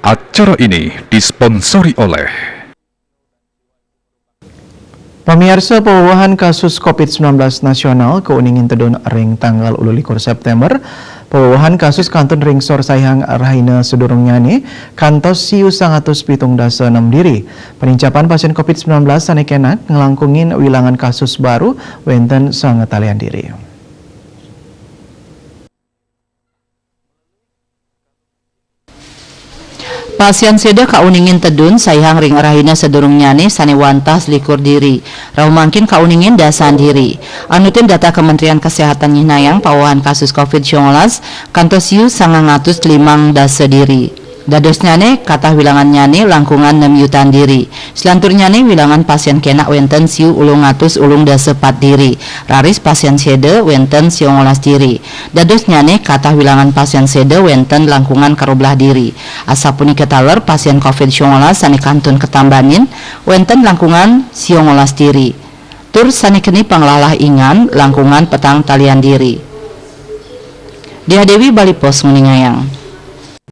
Acara ini disponsori oleh Pemirsa, pewawahan kasus COVID-19 nasional keuningin tedun ring tanggal 12 September. Pewawahan kasus kantun ring sor sayang rahina sedurungnyane kantos siu 176 diri. Penincapan pasien COVID-19 sanekenak ngelangkungin wilangan kasus baru wenten sangetalian diri. Pasien seda kauningin tedun sayang ring rahina sedurungnyane sanewantas likur diri. Raumangkin kauningin dasan diri. Anutin data Kementerian Kesehatan nyinayang pawahan kasus COVID-19 kantos siu 905 diri. Dadosnyane kata wilangan nyane langkungan 6 yutan diri. Selanturnyane wilangan pasien kena wenten siu 804 diri. Raris pasien sede wenten siu 19 diri. Dadosnyane kata wilangan pasien sede wenten langkungan karoblah diri. Asapuni ketaler pasien COVID-19 sani kantun ketambanin wenten langkungan siu 19 diri. Tur sani keni panglalah ingan langkungan petang talian diri. Dia Dewi Bali Pos nguningayang.